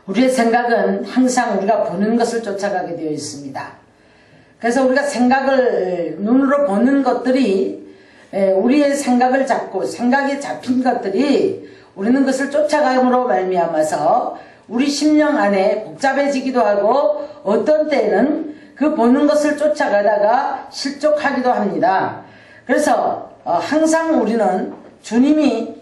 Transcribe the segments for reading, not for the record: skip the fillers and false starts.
우리의 생각은 항상 우리가 보는 것을 쫓아가게 되어 있습니다. 그래서 우리가 생각을 눈으로 보는 것들이 우리의 생각을 잡고 생각이 잡힌 것들이 우리는 그것을 쫓아감으로 말미암아서 우리 심령 안에 복잡해지기도 하고 어떤 때에는 그 보는 것을 쫓아가다가 실족하기도 합니다. 그래서 항상 우리는 주님이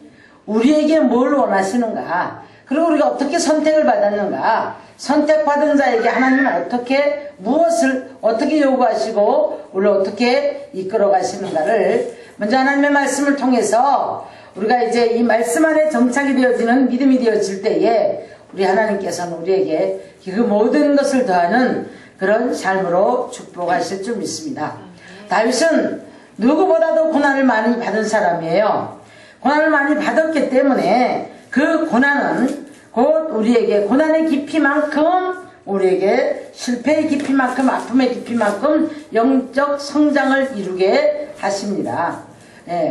우리에게 뭘 원하시는가, 그리고 우리가 어떻게 선택을 받았는가, 선택받은 자에게 하나님은 어떻게 무엇을 어떻게 요구하시고 우리를 어떻게 이끌어 가시는가를 먼저 하나님의 말씀을 통해서 우리가 이제 이 말씀 안에 정착이 되어지는 믿음이 되어질 때에 우리 하나님께서는 우리에게 그 모든 것을 더하는 그런 삶으로 축복하실 줄 믿습니다. 다윗은 누구보다도 고난을 많이 받은 사람이에요. 고난을 많이 받았기 때문에 그 고난은 곧 우리에게 고난의 깊이만큼 우리에게 실패의 깊이만큼 아픔의 깊이만큼 영적 성장을 이루게 하십니다.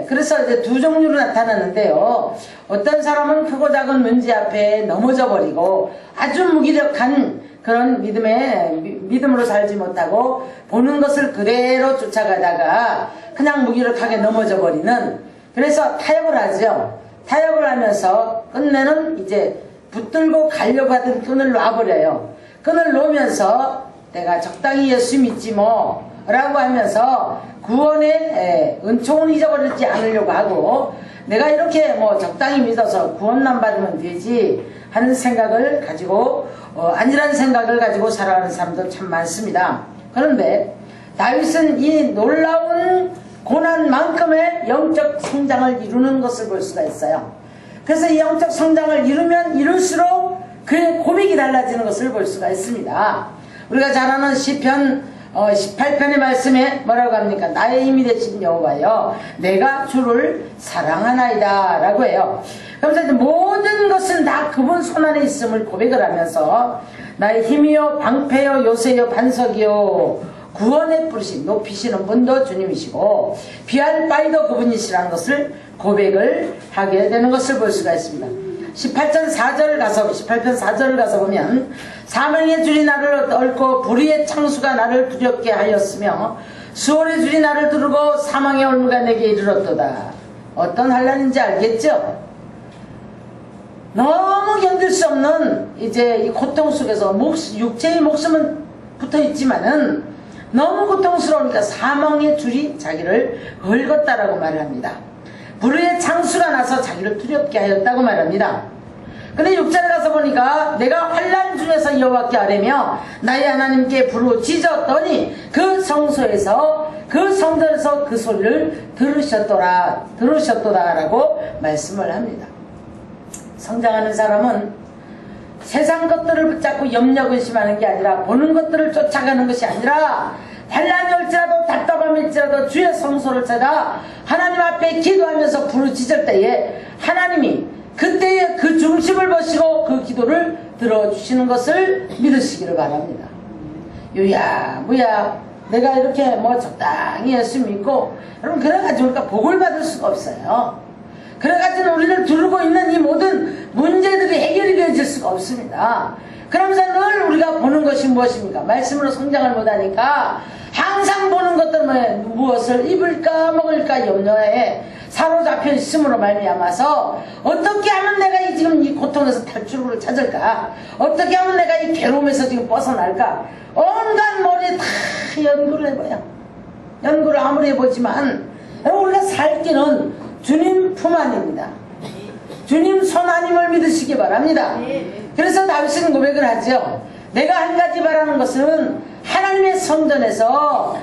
그래서 이제 두 종류로 나타나는데요. 어떤 사람은 크고 작은 문제 앞에 넘어져 버리고 아주 무기력한 그런 믿음으로 살지 못하고 보는 것을 그대로 쫓아가다가 그냥 무기력하게 넘어져 버리는, 그래서 타협을 하죠. 타협을 하면서 끝내는 이제 붙들고 가려고 하던 끈을 놔버려요. 끈을 놓으면서 내가 적당히 예수 믿지 뭐 라고 하면서 구원의 은총을 잊어버리지 않으려고 하고, 내가 이렇게 뭐 적당히 믿어서 구원만 받으면 되지 하는 생각을 가지고 아니라는 생각을 가지고 살아가는 사람도 참 많습니다. 그런데 다윗은 이 놀라운 고난만큼의 영적 성장을 이루는 것을 볼 수가 있어요. 그래서 이 영적 성장을 이루면 이룰수록 그의 고백이 달라지는 것을 볼 수가 있습니다. 우리가 잘 아는 시편 18편의 말씀에 뭐라고 합니까? 나의 힘이 되신 여호와여 내가 주를 사랑하나이다 라고 해요. 그래서 이제 모든 것은 다 그분 손안에 있음을 고백을 하면서 나의 힘이요 방패요 요새요 반석이요 구원의 뿌리신 높이시는 분도 주님이시고 비할 바위도 그분이시라는 것을 고백을 하게 되는 것을 볼 수가 있습니다. 18편 4절을 가서 보면 사망의 줄이 나를 얽고 불의의 창수가 나를 두렵게 하였으며 수월의 줄이 나를 두르고 사망의 올무가 내게 이르렀도다. 어떤 환난인지 알겠죠? 너무 견딜 수 없는 이제 이 고통 속에서 육체의 목숨은 붙어 있지만은 너무 고통스러우니까 사망의 줄이 자기를 얽었다라고 말을 합니다. 불의의 창수가 나서 자기를 두렵게 하였다고 말합니다. 근데 6절에 가서 보니까 내가 환난 중에서 여호와께 아뢰며 나의 하나님께 부르짖었더니 그 성소에서 그 성전에서 그 소리를 들으셨도다 라고 말씀을 합니다. 성장하는 사람은 세상 것들을 붙잡고 염려 근심하는 게 아니라 보는 것들을 쫓아가는 것이 아니라 환난이 올지라도 답답함일지라도 주의 성소를 찾아 하나님 앞에 기도하면서 부르짖을 때에 하나님이 그때의 그 중심을 보시고 그 기도를 들어주시는 것을 믿으시기를 바랍니다. 유야 무야 내가 이렇게 뭐 적당히 예수 믿고 여러분 그래가지고 우리가 복을 받을 수가 없어요. 그래가지고 우리를 두르고 있는 이 모든 문제들이 해결이 되어질 수가 없습니다. 그러면서 늘 우리가 보는 것이 무엇입니까? 말씀으로 성장을 못하니까 항상 보는 것들은 무엇을 입을까 먹을까 염려에 사로잡혀 있음으로 말미암아서 어떻게 하면 내가 지금 이 고통에서 탈출구를 찾을까? 어떻게 하면 내가 이 괴로움에서 지금 벗어날까? 온갖 머리에 다 연구를 해봐요. 연구를 아무리 해보지만 우리가 살 길은 주님 품 안입니다. 주님 손 안임을 믿으시기 바랍니다. 그래서 다윗은 고백을 하죠. 내가 한 가지 바라는 것은 하나님의 성전에서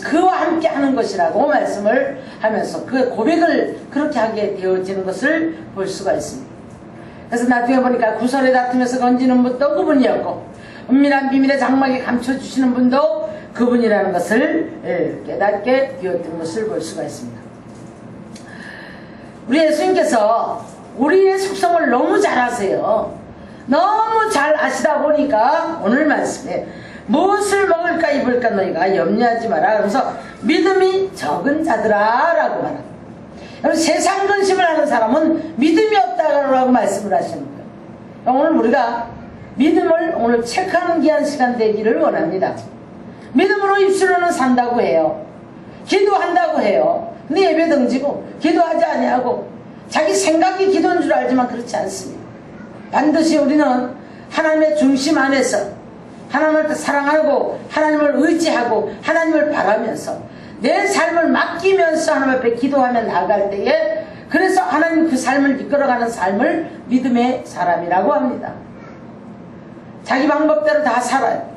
그와 함께 하는 것이라고 말씀을 하면서 그 고백을 그렇게 하게 되어지는 것을 볼 수가 있습니다. 그래서 나중에 보니까 구설의 다툼에서 건지는 분도 그분이었고 은밀한 비밀의 장막에 감춰주시는 분도 그분이라는 것을 깨닫게 되었던 것을 볼 수가 있습니다. 우리 예수님께서 우리의 속성을 너무 잘 아세요. 너무 잘 아시다 보니까 오늘 말씀에 무엇을 먹을까 입을까 너희가 염려하지 마라. 그래서 믿음이 적은 자들아 라고 말합니다. 여러분 세상 근심을 하는 사람은 믿음이 없다고 말씀을 하시는 거예요. 오늘 우리가 믿음을 오늘 체크하는 귀한 시간 되기를 원합니다. 믿음으로 입술로는 산다고 해요. 기도한다고 해요. 근데 예배 던지고 기도하지 아니하고 자기 생각이 기도인 줄 알지만 그렇지 않습니다. 반드시 우리는 하나님의 중심 안에서 하나님을 사랑하고 하나님을 의지하고 하나님을 바라면서 내 삶을 맡기면서 하나님 앞에 기도하며 나아갈 때에 그래서 하나님 그 삶을 이끌어가는 삶을 믿음의 사람이라고 합니다. 자기 방법대로 다 살아요.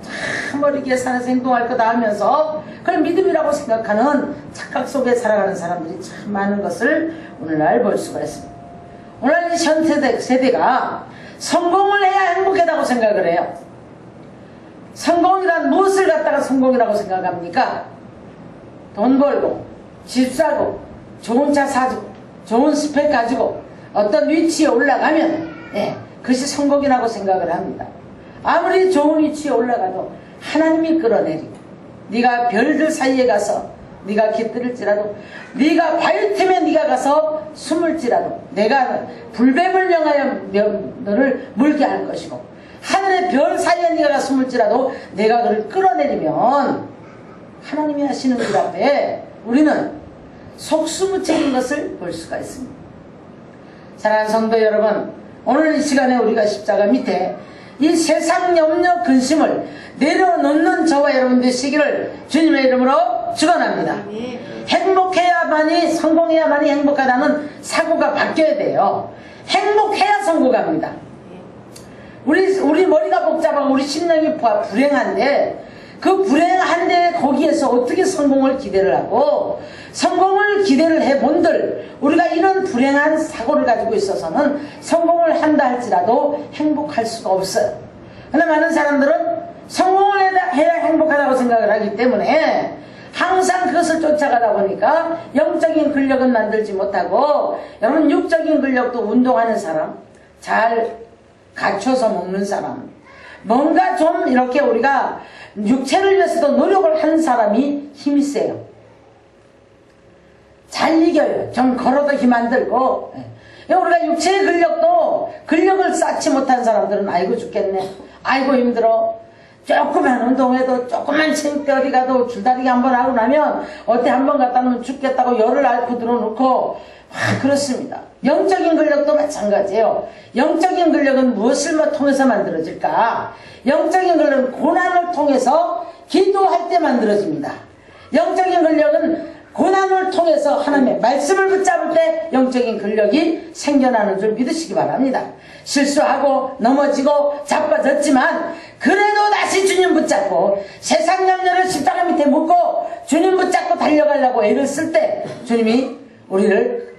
참 머리 계산해서 행동할 거다 하면서 그걸 믿음이라고 생각하는 착각 속에 살아가는 사람들이 참 많은 것을 오늘날 볼 수가 있습니다. 오늘 이 현 세대가 성공을 해야 행복하다고 생각을 해요. 성공이란 무엇을 갖다가 성공이라고 생각합니까? 돈 벌고 집 사고 좋은 차 사주고 좋은 스펙 가지고 어떤 위치에 올라가면 그것이 성공이라고 생각을 합니다. 아무리 좋은 위치에 올라가도 하나님이 끌어내리고 네가 별들 사이에 가서 네가 깃들을지라도 네가 바위틈에 네가 가서 숨을지라도 내가 불뱀을 명하여 너를 물게 할 것이고 하늘의 별 사이에 네가 가서 숨을지라도 내가 그를 끌어내리면 하나님이 하시는 그 앞에 우리는 속수무책인 것을 볼 수가 있습니다. 사랑하는 성도 여러분, 오늘 이 시간에 우리가 십자가 밑에 이 세상 염려 근심을 내려놓는 저와 여러분 되시기를 주님의 이름으로 축원합니다. 행복해야만이 성공해야만이 행복하다는 사고가 바뀌어야 돼요. 행복해야 성공합니다. 우리 머리가 복잡하고 우리 심령이 불행한데 그 불행한데 거기에서 어떻게 성공을 기대를 하고 성공을 기대를 해본들 우리가 이런 불행한 사고를 가지고 있어서는 성공을 한다 할지라도 행복할 수가 없어요. 그런데 많은 사람들은 성공을 해야 행복하다고 생각을 하기 때문에 항상 그것을 쫓아가다 보니까 영적인 근력은 만들지 못하고 여러분 육적인 근력도 운동하는 사람 잘 갖춰서 먹는 사람 뭔가 좀 이렇게 우리가 육체를 위해서도 노력을 하는 사람이 힘이 세요. 잘 이겨요. 좀 걸어도 힘 안 들고 우리가 육체의 근력을 쌓지 못한 사람들은 아이고 죽겠네 아이고 힘들어 조그만 운동해도 조그만 체육대 어디 가도 줄다리기 한번 하고 나면 어때 한번 갔다 놓으면 죽겠다고 열을 앓고 들어놓고 그렇습니다. 영적인 근력도 마찬가지예요. 영적인 근력은 무엇을 통해서 만들어질까? 영적인 근력은 고난을 통해서 기도할 때 만들어집니다. 영적인 근력은 고난을 통해서 하나님의 말씀을 붙잡을 때 영적인 근력이 생겨나는 줄 믿으시기 바랍니다. 실수하고 넘어지고 자빠졌지만 그래도 다시 주님 붙잡고 세상 염려를 십자가 밑에 묻고 주님 붙잡고 달려가려고 애를 쓸 때 주님이 우리를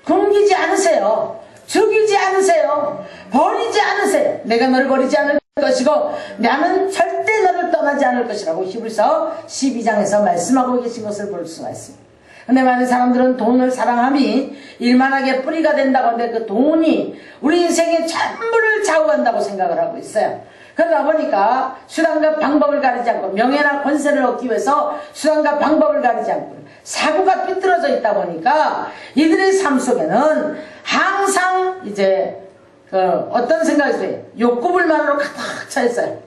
굶기지 않으세요. 죽이지 않으세요. 버리지 않으세요. 내가 너를 버리지 않을 것이고 나는 절대 너를 떠나지 않을 것이라고 히브리서 12장에서 말씀하고 계신 것을 볼 수가 있습니다. 근데 많은 사람들은 돈을 사랑함이 일만하게 뿌리가 된다고 하는데 그 돈이 우리 인생의 전부를 좌우한다고 생각을 하고 있어요. 그러다 보니까 수단과 방법을 가리지 않고 명예나 권세를 얻기 위해서 수단과 방법을 가리지 않고 사고가 삐뚤어져 있다 보니까 이들의 삶 속에는 항상 이제 어떤 생각이 들어요. 욕구불만으로 가득 차 있어요.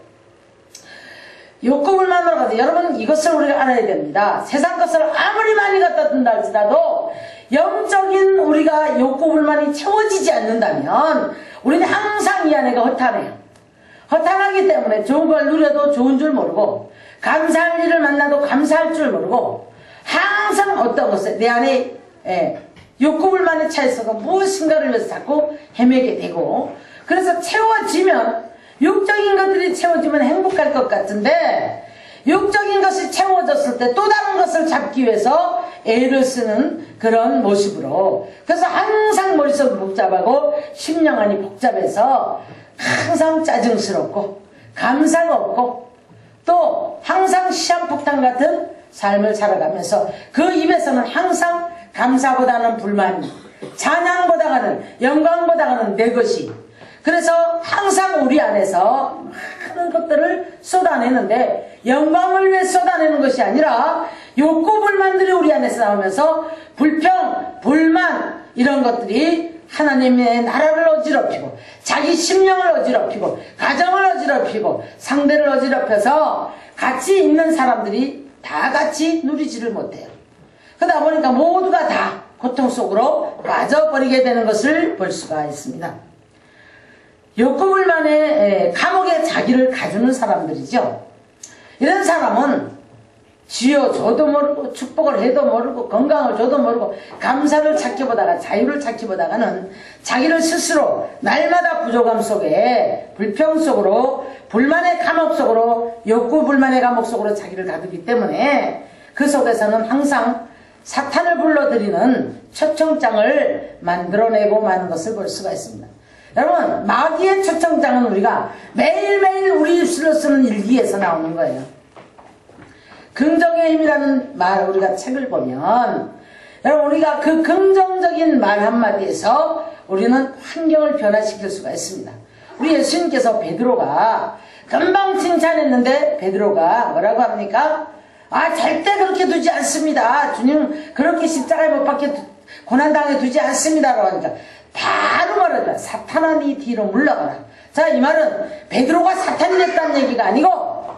욕구불만으로 가득. 여러분 이것을 우리가 알아야 됩니다. 세상 것을 아무리 많이 갖다 둔다 할지라도 영적인 우리가 욕구불만이 채워지지 않는다면 우리는 항상 이 안에가 허탄해요. 허탄하기 때문에 좋은 걸 누려도 좋은 줄 모르고 감사할 일을 만나도 감사할 줄 모르고 항상 어떤 것에 내 안에 욕구불만에 차 있어서 무엇인가를 위해서 자꾸 헤매게 되고 그래서 채워지면 육적인 것들이 채워지면 행복할 것 같은데 육적인 것이 채워졌을 때 또 다른 것을 잡기 위해서 애를 쓰는 그런 모습으로 그래서 항상 머릿속이 복잡하고 심령안이 복잡해서 항상 짜증스럽고 감사가 없고 또 항상 시한폭탄 같은 삶을 살아가면서 그 입에서는 항상 감사보다는 불만, 찬양보다는 영광보다는 내 것이 그래서 항상 우리 안에서 많은 것들을 쏟아내는데 영광을 위해 쏟아내는 것이 아니라 욕구불만들이 우리 안에서 나오면서 불평, 불만 이런 것들이 하나님의 나라를 어지럽히고 자기 심령을 어지럽히고 가정을 어지럽히고 상대를 어지럽혀서 같이 있는 사람들이 다 같이 누리지를 못해요. 그러다 보니까 모두가 다 고통 속으로 빠져버리게 되는 것을 볼 수가 있습니다. 욕구불만의 감옥에 자기를 가두는 사람들이죠. 이런 사람은 쥐어줘도 모르고 축복을 해도 모르고 건강을 줘도 모르고 감사를 찾기보다가 자유를 찾기보다가는 자기를 스스로 날마다 부족함 속에 불평 속으로 불만의 감옥 속으로 욕구 불만의 감옥 속으로 자기를 가두기 때문에 그 속에서는 항상 사탄을 불러들이는 초청장을 만들어내고 마는 것을 볼 수가 있습니다. 여러분, 마귀의 초청장은 우리가 매일매일 우리 입술로 쓰는 일기에서 나오는 거예요. 긍정의 힘이라는 말, 우리가 책을 보면 여러분, 우리가 그 긍정적인 말 한마디에서 우리는 환경을 변화시킬 수가 있습니다. 우리 예수님께서 베드로가 금방 칭찬했는데 베드로가 뭐라고 합니까? 절대 그렇게 두지 않습니다. 주님 그렇게 십자가에 못 박혀 고난당해 두지 않습니다 라고 하니까 바로 말하자. 사탄아 네 뒤로 물러가라. 자, 이 말은 베드로가 사탄이 됐다는 얘기가 아니고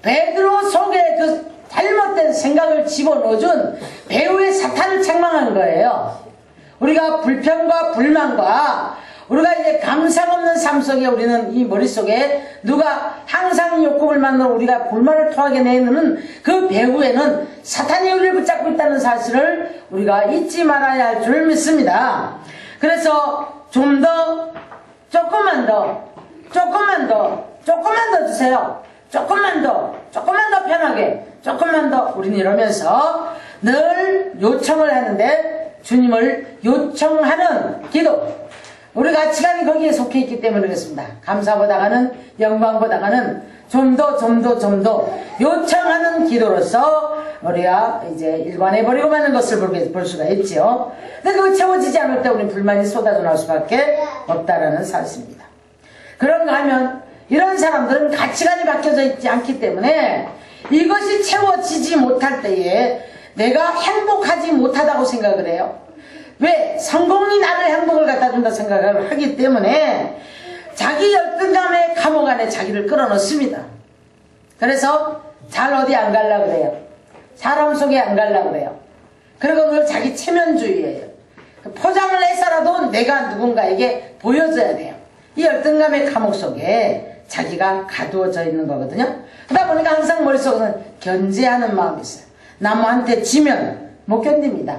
베드로 속에 그 잘못된 생각을 집어넣어준 배후의 사탄을 책망하는 거예요. 우리가 불평과 불만과 우리가 이제 감상 없는 삶 속에 우리는 이 머릿속에 누가 항상 욕구불만으로 우리가 불만을 토하게 내는 그 배후에는 사탄이 우리를 붙잡고 있다는 사실을 우리가 잊지 말아야 할 줄 믿습니다. 그래서 좀 더, 조금만 더 주세요. 조금만 더 편하게, 조금만 더. 우리는 이러면서 늘 요청을 하는데 주님을 요청하는 기도. 우리 가치관이 거기에 속해 있기 때문에 그렇습니다. 감사보다가는 영광보다가는 좀 더 요청하는 기도로서 우리가 이제 일관해버리고 마는 것을 볼 수가 있죠. 근데 그거 채워지지 않을 때 우리 불만이 쏟아져 나올 수밖에 없다라는 사실입니다. 그런가 하면 이런 사람들은 가치관이 바뀌어져 있지 않기 때문에 이것이 채워지지 못할 때에 내가 행복하지 못하다고 생각을 해요. 왜? 성공이 나를 행복을 갖다 준다 생각을 하기 때문에 자기 열등감의 감옥 안에 자기를 끌어넣습니다. 그래서 잘 어디 안 가려고 그래요. 사람 속에 안 가려고 그래요. 그리고 늘 자기 체면주의예요. 포장을 해서라도 내가 누군가에게 보여줘야 돼요. 이 열등감의 감옥 속에 자기가 가두어져 있는 거거든요. 그러다 보니까 항상 머릿속에는 견제하는 마음이 있어요. 남한테 지면 못 견딥니다.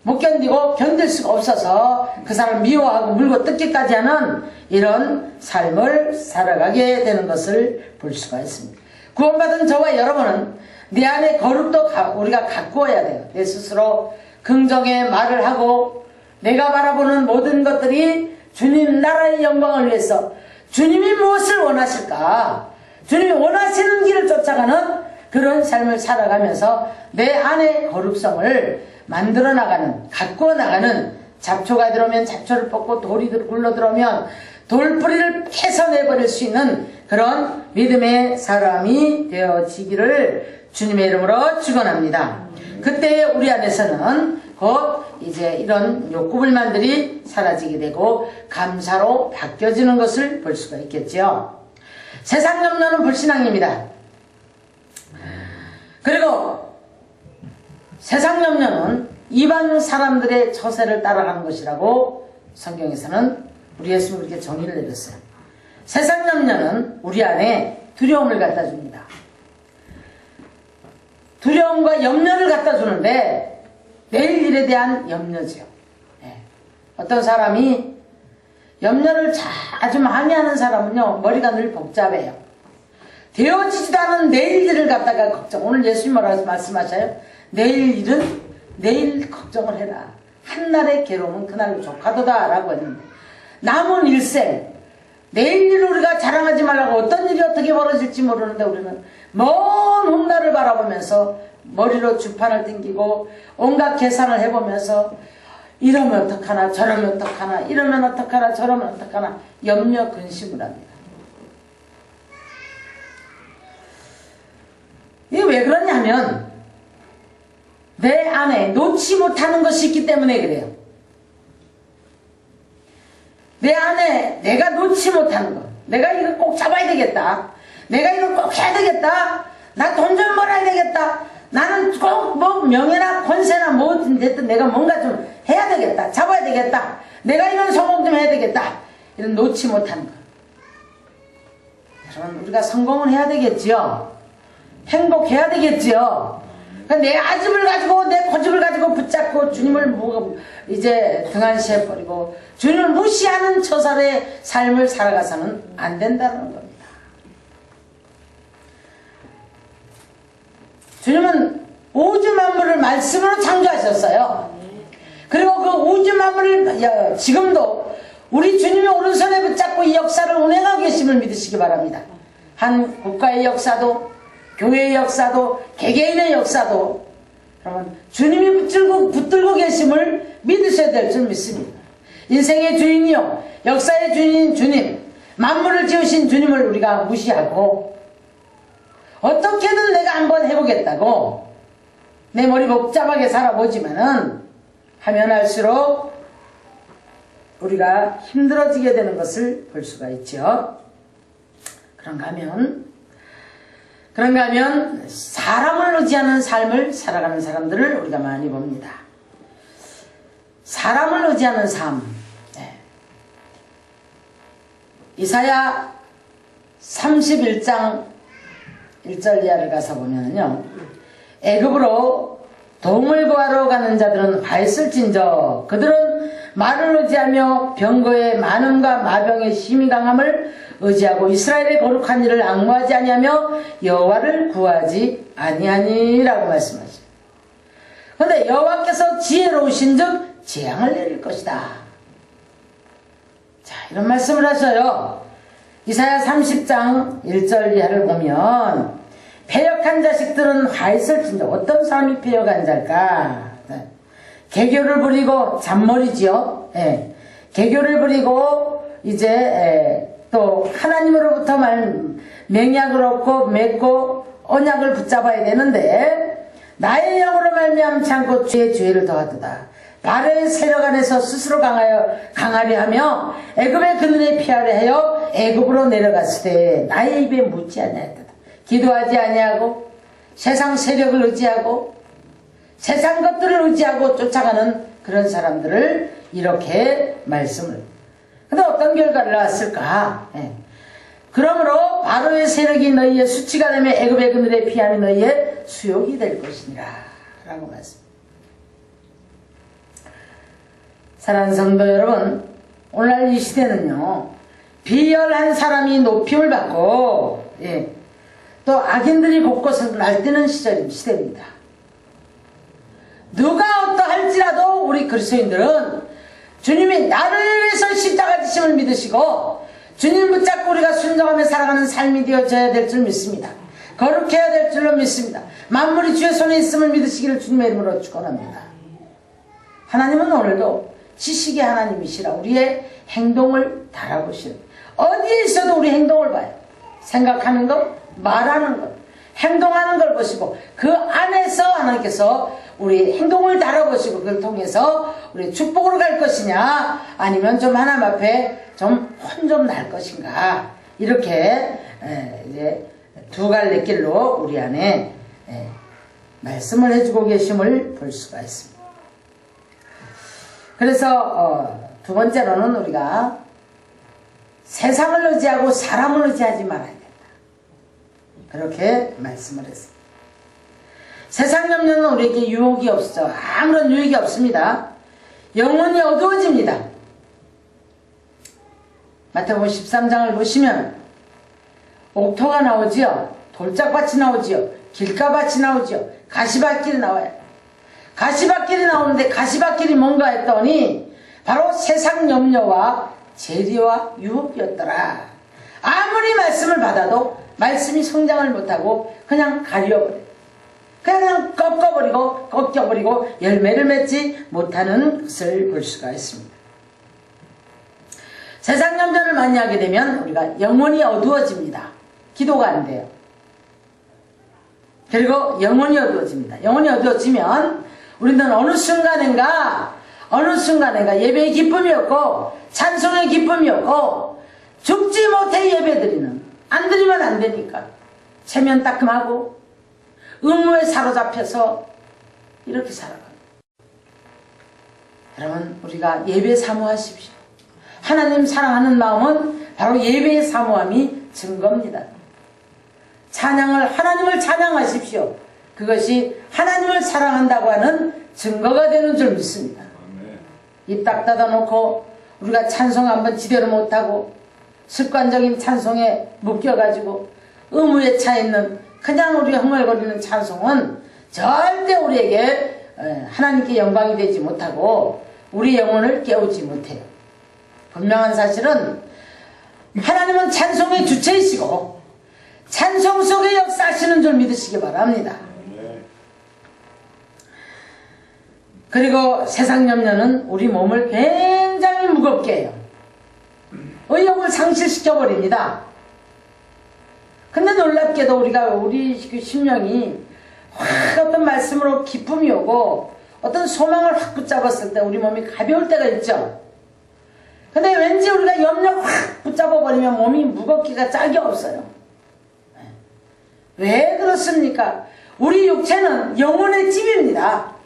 못 견디고 견딜 수가 없어서 그 사람을 미워하고 물고 뜯기까지 하는 이런 삶을 살아가게 되는 것을 볼 수가 있습니다. 구원받은 저와 여러분은 내 안에 거룩도 우리가 가꾸어야 돼요. 내 스스로 긍정의 말을 하고 내가 바라보는 모든 것들이 주님 나라의 영광을 위해서 주님이 무엇을 원하실까? 주님이 원하시는 길을 쫓아가는 그런 삶을 살아가면서 내 안의 거룩성을 만들어 나가는, 가꾸어 나가는, 잡초가 들어오면 잡초를 뽑고 돌이 굴러 들어오면 돌뿌리를 캐서내버릴 수 있는 그런 믿음의 사람이 되어지기를 주님의 이름으로 축원합니다. 그때 우리 안에서는 곧 이제 이런 욕구불만들이 사라지게 되고 감사로 바뀌어지는 것을 볼 수가 있겠죠. 세상 염려는 불신앙입니다. 그리고 세상 염려는 이방 사람들의 처세를 따라가는 것이라고 성경에서는 우리 예수님이 그렇게 정의를 내렸어요. 세상 염려는 우리 안에 두려움을 갖다 줍니다. 두려움과 염려를 갖다 주는데 내일 일에 대한 염려죠. 어떤 사람이 염려를 아주 많이 하는 사람은요, 머리가 늘 복잡해요. 되어지지도 않은 내일 일을 갖다가 걱정. 오늘 예수님 뭐라고 말씀하셔요? 내일 일은 내일 걱정을 해라. 한날의 괴로움은 그날로 족하도다 라고 했는데, 남은 일생 내일 일을 우리가 자랑하지 말라고 어떤 일이 어떻게 벌어질지 모르는데 우리는 먼 훗날을 바라보면서 머리로 주판을 땡기고 온갖 계산을 해보면서 이러면 어떡하나 저러면 어떡하나 이러면 어떡하나 저러면 어떡하나 염려 근심을 합니다. 이게 왜 그러냐면 내 안에 놓지 못하는 것이 있기 때문에 그래요. 내 안에 내가 놓지 못하는 것, 내가 이거 꼭 잡아야 되겠다, 내가 이걸 꼭 해야 되겠다, 나 돈 좀 벌어야 되겠다, 나는 꼭 뭐 명예나 권세나 뭐든 됐든 내가 뭔가 좀 해야 되겠다, 잡아야 되겠다, 내가 이런 성공 좀 해야 되겠다, 이런 놓지 못하는 것. 여러분, 우리가 성공을 해야 되겠지요. 행복해야 되겠지요. 내 아집을 가지고 내 고집을 가지고 붙잡고 주님을 이제 등한시해버리고 주님을 무시하는 처살의 삶을 살아가서는 안 된다는 겁니다. 주님은 우주 만물을 말씀으로 창조하셨어요. 그리고 그 우주 만물을 지금도 우리 주님의 오른손에 붙잡고 이 역사를 운행하고 계심을 믿으시기 바랍니다. 한 국가의 역사도, 교회의 역사도, 개개인의 역사도 여러분 주님이 붙들고 계심을 믿으셔야 될 줄 믿습니다. 인생의 주인이요, 역사의 주인인 주님, 만물을 지으신 주님을 우리가 무시하고 어떻게든 내가 한번 해보겠다고 내 머리 복잡하게 살아보지만은 하면 할수록 우리가 힘들어지게 되는 것을 볼 수가 있죠. 그런가 하면 사람을 의지하는 삶을 살아가는 사람들을 우리가 많이 봅니다. 사람을 의지하는 삶. 네. 이사야 31장 1절 이하를 가서 보면요, 애굽으로 동을 구하러 가는 자들은 화했을진저 그들은 말을 의지하며 병거의 많음과 마병의 힘이 강함을 의지하고 이스라엘의 거룩한 일을 앙모하지 아니하며 여호와를 구하지 아니하니라고 말씀하시죠. 그런데 여호와께서 지혜로우신즉 재앙을 내릴 것이다. 자, 이런 말씀을 하셔요. 이사야 30장 1절 이하를 보면 패역한 자식들은 화했을진저, 어떤 사람이 패역한 자일까? 네. 개교를 부리고 잔머리지요. 네. 개교를 부리고 이제 또 하나님으로부터 맹약을 얻고 맺고 언약을 붙잡아야 되는데 나의 영으로 말미암지 않고 주의 죄를 더하도다. 바로의 세력 안에서 스스로 강하려 하며 애굽의 그늘에 피하려 하여 애굽으로 내려갔을 때 나의 입에 묻지 아니하였다. 기도하지 아니하고 세상 세력을 의지하고 세상 것들을 의지하고 쫓아가는 그런 사람들을 이렇게 말씀을. 근데 어떤 결과를 낳았을까? 예. 그러므로 바로의 세력이 너희의 수치가 되며 애굽의 그늘에 피함이 너희의 수욕이 될 것이니라 라고 말씀. 사랑하는 성도 여러분, 오늘날 이 시대는요, 비열한 사람이 높임을 받고, 예, 또 악인들이 곳곳에서 날뛰는 시대입니다. 누가 어떠할지라도 우리 그리스도인들은 주님이 나를 위해서 십자가 지심을 믿으시고 주님 붙잡고 우리가 순종하며 살아가는 삶이 되어져야 될 줄 믿습니다. 거룩해야 될 줄로 믿습니다. 만물이 주의 손에 있음을 믿으시기를 주님의 이름으로 축원합니다. 하나님은 오늘도 지식의 하나님이시라 우리의 행동을 달아보시는, 어디에 있어도 우리 행동을 봐요. 생각하는 것, 말하는 것, 행동하는 걸 보시고 그 안에서 하나님께서 우리 행동을 달아보시고 그걸 통해서 우리 축복으로 갈 것이냐 아니면 좀 하나님 앞에 좀 혼 좀 날 것인가, 이렇게 이제 두 갈래 길로 우리 안에 말씀을 해주고 계심을 볼 수가 있습니다. 그래서 두 번째로는 우리가 세상을 의지하고 사람을 의지하지 말아야 된다, 그렇게 말씀을 했습니다. 세상 염려는 우리에게 유혹이 없어. 아무런 유익이 없습니다. 영혼이 어두워집니다. 마태복음 13장을 보시면 옥토가 나오지요, 돌짝밭이 나오지요, 길가밭이 나오지요, 가시밭길이 나와요. 가시밭길이 나오는데 가시밭길이 뭔가 했더니 바로 세상 염려와 재리와 유혹이었더라. 아무리 말씀을 받아도 말씀이 성장을 못하고 그냥 가려버려요. 그냥 꺾여버리고 열매를 맺지 못하는 것을 볼 수가 있습니다. 세상 염려를 많이 하게 되면 우리가 영혼이 어두워집니다. 기도가 안 돼요. 그리고 영혼이 어두워집니다. 영혼이 어두워지면 우리는 어느 순간인가 어느 순간 내가 예배의 기쁨이 없고 찬송의 기쁨이 없고 죽지 못해 예배드리는, 안 드리면 안 되니까 체면 따끔하고 의무에 사로잡혀서 이렇게 살아갑니다. 여러분, 우리가 예배 사모하십시오. 하나님 사랑하는 마음은 바로 예배의 사모함이 증거입니다. 찬양을, 하나님을 찬양하십시오. 그것이 하나님을 사랑한다고 하는 증거가 되는 줄 믿습니다. 입 딱 닫아놓고 우리가 찬송 한번 제대로 못하고 습관적인 찬송에 묶여가지고 의무에 차 있는 그냥 우리가 흥얼거리는 찬송은 절대 우리에게 하나님께 영광이 되지 못하고 우리 영혼을 깨우지 못해요. 분명한 사실은 하나님은 찬송의 주체이시고 찬송 속에 역사하시는 줄 믿으시기 바랍니다. 그리고 세상 염려는 우리 몸을 굉장히 무겁게 해요. 의욕을 상실시켜버립니다. 근데 놀랍게도 우리 심령이 어떤 말씀으로 기쁨이 오고 어떤 소망을 확 붙잡았을 때 우리 몸이 가벼울 때가 있죠. 근데 왠지 우리가 염려 확 붙잡아버리면 몸이 무겁기가 짝이 없어요. 왜 그렇습니까? 우리 육체는 영혼의 집입니다.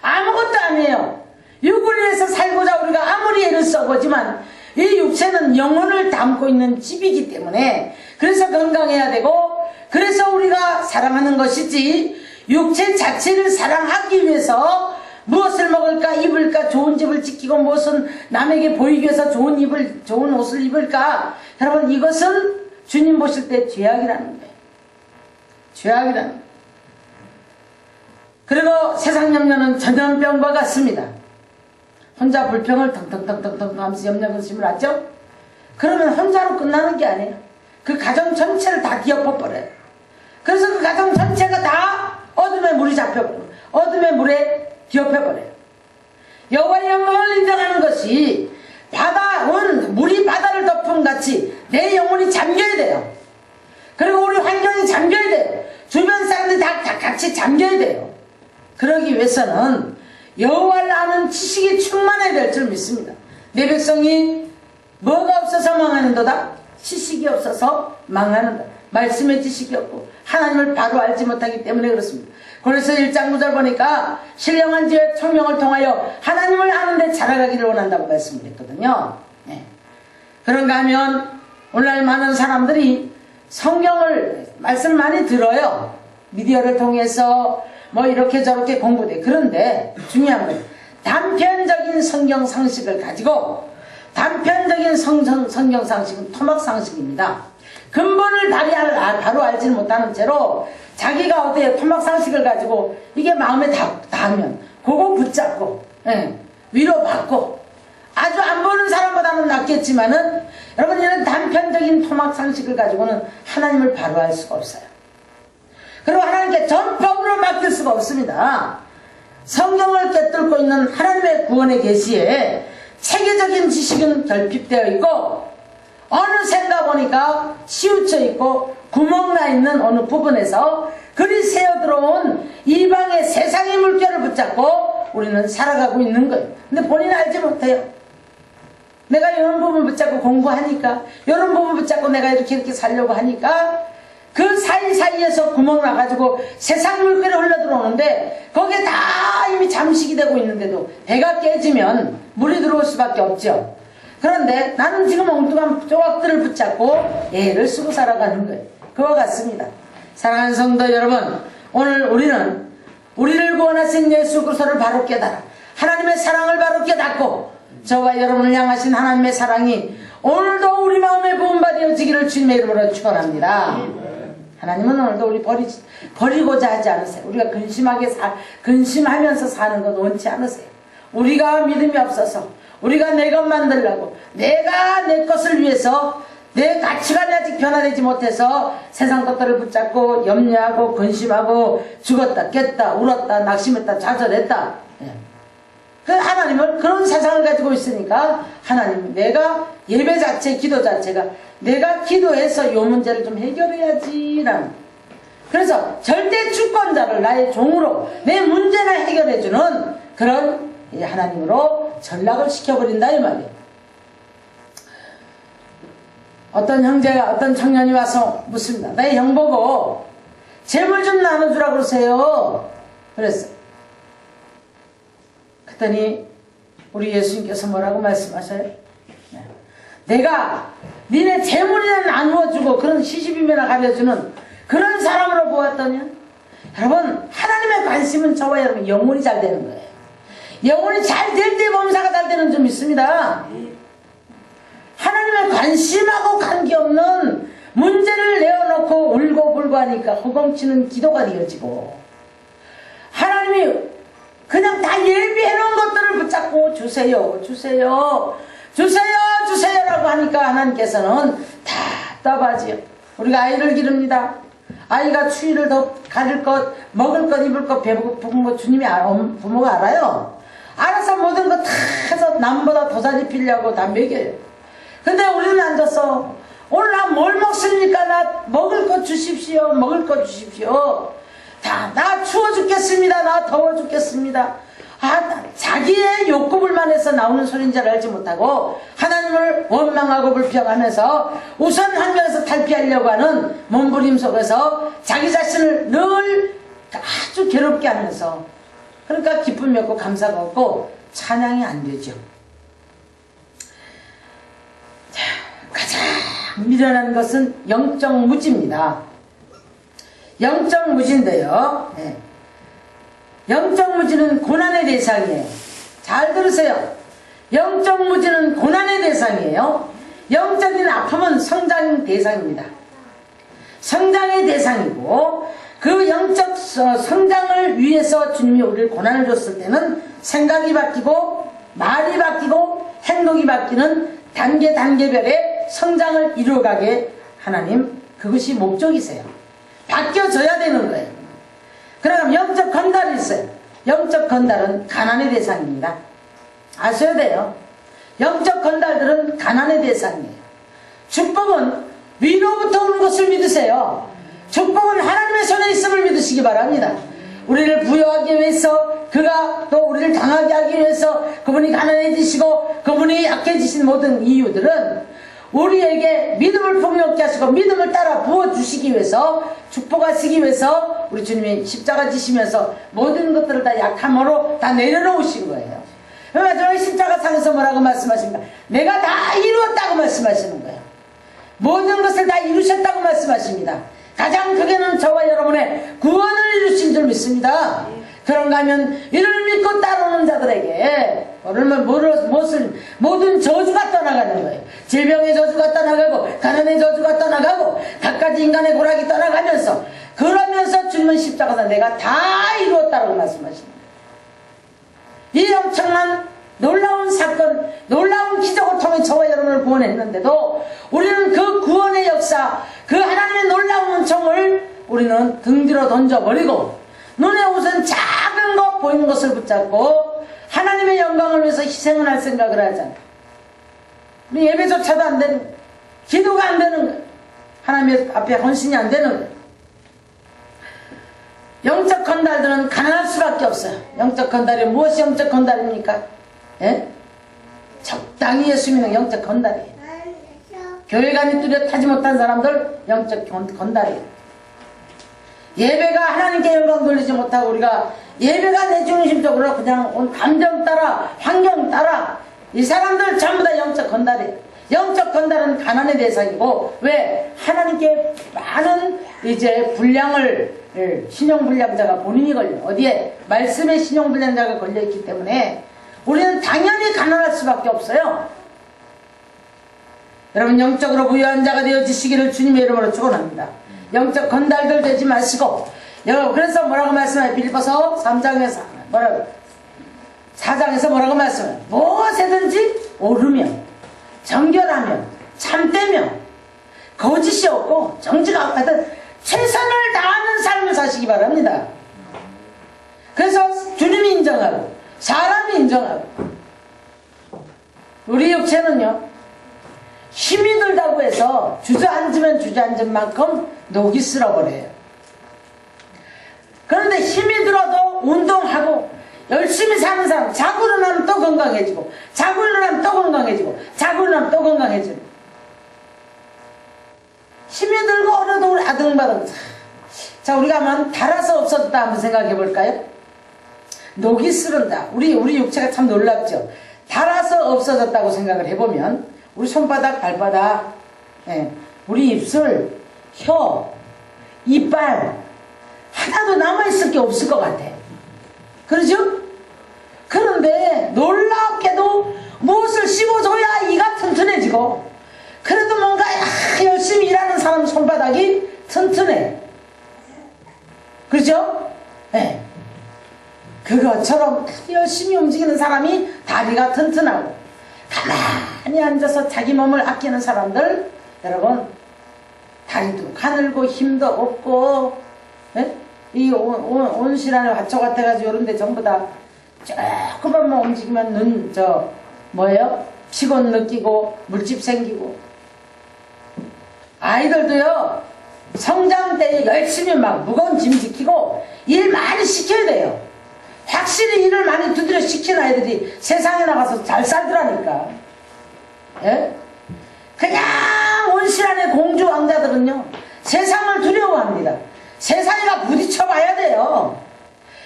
아무것도 아니에요. 육을 위해서 살고자 우리가 아무리 애를 써보지만 이 육체는 영혼을 담고 있는 집이기 때문에 그래서 건강해야 되고 그래서 우리가 사랑하는 것이지 육체 자체를 사랑하기 위해서 무엇을 먹을까 입을까 좋은 집을 지키고 무엇은 남에게 보이기 위해서 좋은 옷을 입을까. 여러분, 이것은 주님 보실 때 죄악이라는 거예요. 죄악이라는 거예요. 그리고 세상 염려는 전염병과 같습니다. 혼자 불평을 텅텅텅텅텅 하면서 염려 근심을 하죠. 그러면 혼자로 끝나는 게 아니에요. 그 가정 전체를 다 뒤엎어버려요. 그래서 그 가정 전체가 다 어둠의 물이 잡혀버려요. 어둠의 물에 뒤엎여버려요. 여호와의 영광을 인정하는 것이 물이 바다를 덮은 같이 내 영혼이 잠겨야 돼요. 그리고 우리 환경이 잠겨야 돼요. 주변 사람들이 다 같이 잠겨야 돼요. 그러기 위해서는 여호와를 아는 지식이 충만해야 될 줄 믿습니다. 내 백성이 뭐가 없어서 망하는도다? 지식이 없어서 망하는다. 말씀의 지식이 없고 하나님을 바로 알지 못하기 때문에 그렇습니다. 그래서 1장 9절 보니까 신령한 지혜와 총명을 통하여 하나님을 아는데 자라가기를 원한다고 말씀을 했거든요. 네. 그런가 하면 오늘날 많은 사람들이 말씀을 많이 들어요. 미디어를 통해서 뭐 이렇게 저렇게 공부돼. 그런데 중요한 건 단편적인 성경 상식을 가지고 단편적인 성경 상식은 토막 상식입니다. 근본을 바로 알지는 못하는 채로 자기가 어떻게 토막 상식을 가지고 이게 마음에 닿으면 그거 붙잡고 위로받고 아주 안 보는 사람보다는 낫겠지만은 여러분 이런 단편적인 토막 상식을 가지고는 하나님을 바로 알 수가 없어요. 그리고 하나님께 전법으로 맡길 수가 없습니다. 성경을 꿰뚫고 있는 하나님의 구원의 계시에 체계적인 지식은 결핍되어 있고 어느샌가 보니까 치우쳐 있고 구멍 나 있는 어느 부분에서 그리 새어 들어온 이방의 세상의 물결을 붙잡고 우리는 살아가고 있는 거예요. 근데 본인은 알지 못해요. 내가 이런 부분 붙잡고 공부하니까 이런 부분 붙잡고 내가 이렇게 살려고 하니까 그 사이사이에서 구멍 나가지고 세상 물결이 흘러들어오는데 거기에 다 이미 잠식이 되고 있는데도 배가 깨지면 물이 들어올 수밖에 없죠. 그런데 나는 지금 엉뚱한 조각들을 붙잡고 애를 쓰고 살아가는 거예요. 그와 같습니다. 사랑하는 성도 여러분, 오늘 우리는 우리를 구원하신 예수 그리스도를 바로 깨달아 하나님의 사랑을 바로 깨닫고 저와 여러분을 향하신 하나님의 사랑이 오늘도 우리 마음에 부음바 되어지기를 주님의 이름으로 축원합니다. 하나님은 오늘도 우리 버리고자 하지 않으세요. 우리가 근심하면서 사는 것 원치 않으세요. 우리가 믿음이 없어서 우리가 내 것 만들려고 내가 내 것을 위해서 내 가치관이 아직 변화되지 못해서 세상 것들을 붙잡고 염려하고 근심하고 죽었다 깼다 울었다 낙심했다 좌절했다. 그 하나님을 그런 세상을 가지고 있으니까 하나님 내가 예배 자체 기도 자체가 내가 기도해서 요 문제를 좀 해결해야지라는 그래서 절대 주권자를 나의 종으로 내 문제나 해결해주는 그런 이 하나님으로 전락을 시켜버린다 이 말이에요. 어떤 형제가 어떤 청년이 와서 묻습니다. 내 형 보고 재물 좀 나눠주라 그러세요. 그랬어. 그랬더니 우리 예수님께서 뭐라고 말씀하셔요? 내가 니네 재물이나 나누어주고 그런 시집이나 가려주는 그런 사람으로 보았더니, 여러분 하나님의 관심은 저와 여러분 영혼이 잘 되는 거예요. 영혼이 잘 될 때 범사가 잘 되는 점 있습니다. 하나님의 관심하고 관계없는 문제를 내어놓고 울고 불고 하니까 허공치는 기도가 되어지고, 하나님이 그냥 다 예비해 놓은 것들을 붙잡고 주세요 주세요 주세요 주세요라고 하니까 하나님께서는 답답하지요. 우리가 아이를 기릅니다. 아이가 추위를 더 가릴 것, 먹을 것, 입을 것, 배고픈 것 주님이 부모가 알아요. 알아서 모든 거 다 해서 남보다 더 잘 입히려고 다 먹여요. 근데 우리는 앉아서 오늘 나 뭘 먹습니까? 나 먹을 것 주십시오. 먹을 것 주십시오. 나 추워 죽겠습니다. 나 더워 죽겠습니다. 자기의 욕구불만 해서 나오는 소리인 줄 알지 못하고 하나님을 원망하고 불평하면서 우선 환경에서 탈피하려고 하는 몸부림 속에서 자기 자신을 늘 아주 괴롭게 하면서, 그러니까 기쁨이 없고 감사가 없고 찬양이 안 되죠. 자, 가장 미련한 것은 영적 무지입니다. 영적 무지인데요. 네. 영적 무지는 고난의 대상이에요. 잘 들으세요. 영적 무지는 고난의 대상이에요. 영적인 아픔은 성장 대상입니다. 성장의 대상이고, 그 영적 성장을 위해서 주님이 우리를 고난을 줬을 때는 생각이 바뀌고 말이 바뀌고 행동이 바뀌는 단계별의 성장을 이루어가게 하나님, 그것이 목적이세요. 바뀌어져야 되는 거예요. 그럼 영적 건달이 있어요. 영적 건달은 가난의 대상입니다. 아셔야 돼요. 영적 건달들은 가난의 대상이에요. 축복은 위로부터 오는 것을 믿으세요. 축복은 하나님의 손에 있음을 믿으시기 바랍니다. 우리를 부여하기 위해서, 그가 또 우리를 강하게 하기 위해서 그분이 가난해지시고 그분이 약해지신 모든 이유들은 우리에게 믿음을 풍요롭게 하시고 믿음을 따라 부어주시기 위해서, 축복하시기 위해서 우리 주님이 십자가 지시면서 모든 것들을 다 약함으로 다 내려놓으신 거예요. 마지막에 십자가상에서 뭐라고 말씀하십니까? 내가 다 이루었다고 말씀하시는 거예요. 모든 것을 다 이루셨다고 말씀하십니다. 가장 크게는 저와 여러분의 구원을 이루신 줄 믿습니다. 그런가 하면 이를 믿고 따르는 자들에게 모든 저주가 떠나가는 거예요. 질병의 저주가 떠나가고 가난의 저주가 떠나가고 갖가지 인간의 고락이 떠나가면서, 그러면서 주님은 십자가에서 내가 다 이루었다고 말씀하십니다. 이 엄청난 놀라운 사건, 놀라운 기적을 통해 저와 여러분을 구원했는데도 우리는 그 구원의 역사, 그 하나님의 놀라운 은총을 우리는 등 뒤로 던져버리고 눈에 우선 작은 것 보이는 것을 붙잡고 하나님의 영광을 위해서 희생을 할 생각을 하잖아요. 우리 예배조차도 안 되는 거예요. 기도가 안 되는 거예요. 하나님 앞에 헌신이 안 되는 거예요. 영적 건달들은 가난할 수밖에 없어요. 영적 건달이 무엇이 영적 건달입니까? 예? 적당히 예수 믿는 영적 건달이에요. 교회관이 뚜렷하지 못한 사람들 영적 건달이에요. 예배가 하나님께 영광 돌리지 못하고 우리가 예배가 내 중심적으로 그냥 온 감정 따라 환경 따라, 이 사람들 전부 다 영적 건달이에요. 영적 건달은 가난의 대상이고, 왜? 하나님께 많은 이제 분량을, 신용불량자가 본인이 걸려, 어디에? 말씀에 신용불량자가 걸려있기 때문에 우리는 당연히 가난할 수밖에 없어요. 여러분, 영적으로 부유한 자가 되어지시기를 주님의 이름으로 축원합니다. 영적 건달들 되지 마시고, 그래서 뭐라고 말씀해요? 빌립보서 3장에서 뭐라고? 4장에서 뭐라고 말씀해요? 무엇이든지 오르며 정결하며 참되며 거짓이 없고 정직하고 하여튼 최선을 다하는 삶을 사시기 바랍니다. 그래서 주님이 인정하고 사람이 인정하고, 우리 육체는요 힘이 들다고 해서 주저앉으면 주저앉은 만큼 녹이 쓸어버려요. 그런데 힘이 들어도 운동하고 열심히 사는 사람, 자고 일어나면 또 건강해지고, 자고 일어나면 또 건강해지고, 자고 일어나면 또 건강해지고. 힘이 들고 어려도 우리 아등바등. 자, 우리가 한번 달아서 없어졌다 한번 생각해 볼까요? 녹이 쓰른다. 우리 육체가 참 놀랍죠. 달아서 없어졌다고 생각을 해보면, 우리 손바닥, 발바닥, 예, 우리 입술, 혀, 이빨, 하나도 남아있을 게 없을 것 같아. 그러죠? 그런데 놀랍게도 무엇을 씹어줘야 이가 튼튼해지고, 그래도 뭔가 열심히 일하는 사람 손바닥이 튼튼해. 그렇죠? 네. 그것처럼 열심히 움직이는 사람이 다리가 튼튼하고, 가만히 앉아서 자기 몸을 아끼는 사람들, 여러분, 다리도 가늘고 힘도 없고, 네? 이 온실 안에 화초 같아가지고 요런데 전부 다 조금만 움직이면 뭐예요? 피곤 느끼고 물집 생기고. 아이들도요, 성장 때 열심히 막 무거운 짐 지키고 일 많이 시켜야 돼요. 확실히 일을 많이 두드려 시킨 아이들이 세상에 나가서 잘 살더라니까. 예? 그냥 온실 안에 공주 왕자들은요, 세상을 두려워합니다. 세상이가 부딪혀 봐야 돼요.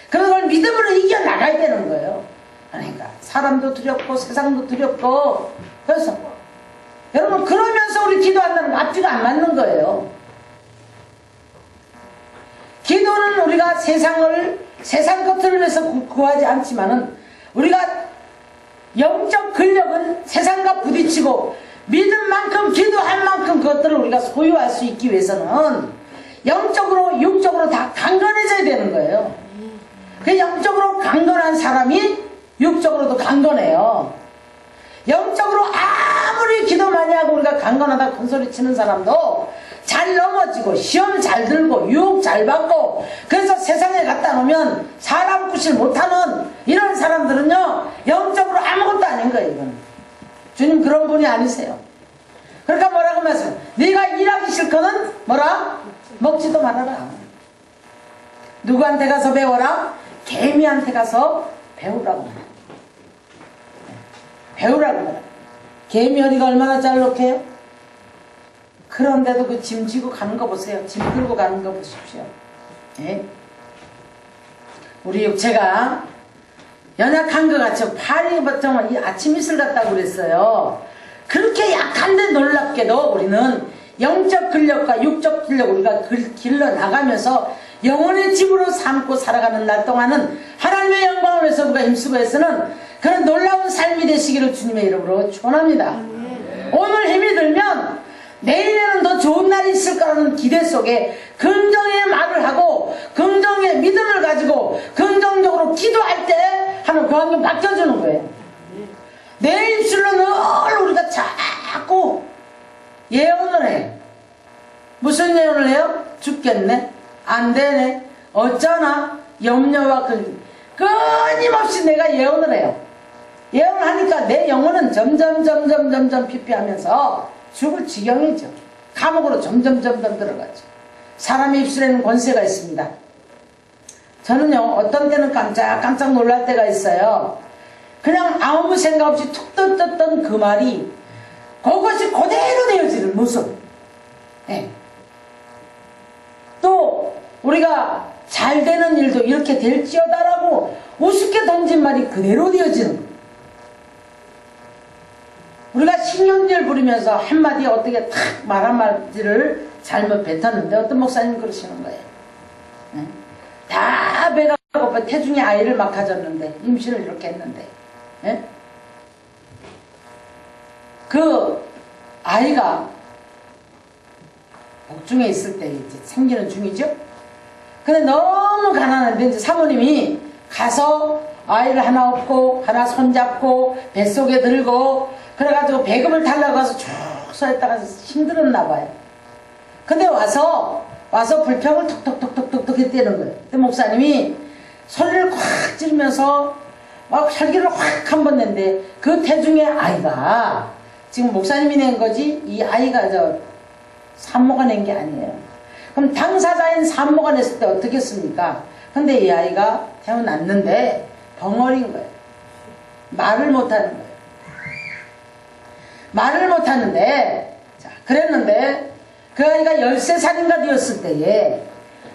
그런 걸 믿음으로 이겨나가야 되는 거예요. 그러니까 사람도 두렵고 세상도 두렵고. 그래서 여러분, 그러면서 우리 기도한다는 거 앞뒤가 안 맞는 거예요. 기도는 우리가 세상 것들을 위해서 구하지 않지만은, 우리가 영적 근력은 세상과 부딪히고 믿을 만큼 기도할 만큼 그것들을 우리가 소유할 수 있기 위해서는 영적으로 육적으로 다 강건해져야 되는 거예요. 그 영적으로 강건한 사람이 육적으로도 강건해요. 영적으로 아무리 기도 많이 하고 우리가 강건하다 큰소리 치는 사람도 잘 넘어지고 시험 잘 들고 유혹 잘 받고, 그래서 세상에 갖다 놓으면 사람 구실 못하는 이런 사람들은요, 영적으로 아무것도 아닌 거예요. 이건 주님 그런 분이 아니세요. 그러니까 뭐라고 하면서, 네가 일하기 싫거든 뭐라? 먹지도 말아라. 누구한테 가서 배워라? 개미한테 가서 배우라고 말해. 배우라고 말해. 개미 허리가 얼마나 잘록해요? 그런데도 그 짐 지고 가는 거 보세요. 짐 들고 가는 거 보십시오. 예? 우리 육체가 연약한 것 같죠. 팔이 보통 이 아침 이슬 같다고 그랬어요. 그렇게 약한데 놀랍게도 우리는 영적 근력과 육적 근력 우리가 길러 나가면서 영혼의 집으로 삼고 살아가는 날 동안은 하나님의 영광을 위해서 우리가 힘쓰고 해서는 그런 놀라운 삶이 되시기를 주님의 이름으로 축원합니다. 오늘 힘이 들면 내일에는 더 좋은 날이 있을 거라는 기대 속에 긍정의 말을 하고 긍정의 믿음을 가지고 긍정적으로 기도할 때 하는 그 환경 바뀌어주는 거예요. 내 입술로 늘 우리가 자꾸 예언을 해. 무슨 예언을 해요? 죽겠네, 안 되네, 어쩌나, 염려와 끊임없이 내가 예언을 해요. 예언을 하니까 내 영혼은 점점 피폐하면서 죽을 지경이죠. 감옥으로 점점 들어가죠. 사람의 입술에는 권세가 있습니다. 저는요, 어떤 때는 깜짝 놀랄 때가 있어요. 그냥 아무 생각 없이 툭 떴던 그 말이 그것이 그대로 되어지는 모습. 네. 또 우리가 잘 되는 일도 이렇게 될지어다라고 우습게 던진 말이 그대로 되어지는 거예요. 우리가 신경질 부리면서 한마디 어떻게 탁 말 한마디를 잘못 뱉었는데 어떤 목사님 그러시는 거예요. 네? 다 배가 고파 태중에 아이를 막 가졌는데, 임신을 이렇게 했는데, 네? 그 아이가 복중에 있을 때 이제 생기는 중이죠. 근데 너무 가난한데 이제 사모님이 가서 아이를 하나 업고 하나 손잡고 뱃속에 들고 그래가지고 배급을 달라고 해서 쭉 서 있다가 힘들었나 봐요. 근데 와서 불평을 톡톡톡톡톡 했다는 거예요. 근데 목사님이 소리를 콱 지르면서 막 혈기를 확 한번 낸데 그 태중의 아이가 지금 목사님이 낸 거지 이 아이가 산모가 낸 게 아니에요. 그럼 당사자인 산모가 냈을 때 어떻겠습니까? 근데 이 아이가 태어났는데 벙어리인 거예요. 말을 못하는 거예요. 말을 못하는데, 자, 그랬는데 그 아이가 13살인가 되었을 때에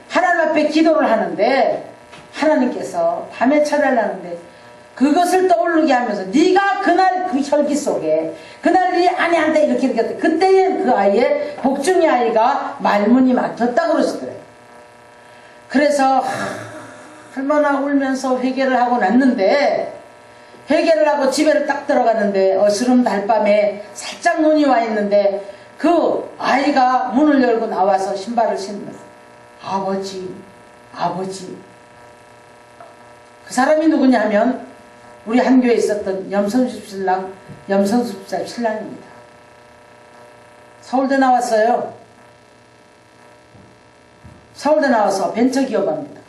하나님 앞에 기도를 하는데 하나님께서 밤에 찾아나는데 그것을 떠오르게 하면서 네가 그날 그 혈기 속에 그날 네 아내한테 이렇게 했대. 그때에 그 아이의 복중이 아이가 말문이 막혔다 그러시더래요. 그래서 얼마나 울면서 회개를 하고 났는데, 회개를 하고 집에를 딱 들어가는데 어스름 달밤에 살짝 눈이 와 있는데 그 아이가 문을 열고 나와서 신발을 신으면서 아버지, 아버지. 그 사람이 누구냐 하면 우리 한 교회에 있었던 염선숙 신랑입니다. 서울대 나왔어요. 서울대 나와서 벤처기업 합니다.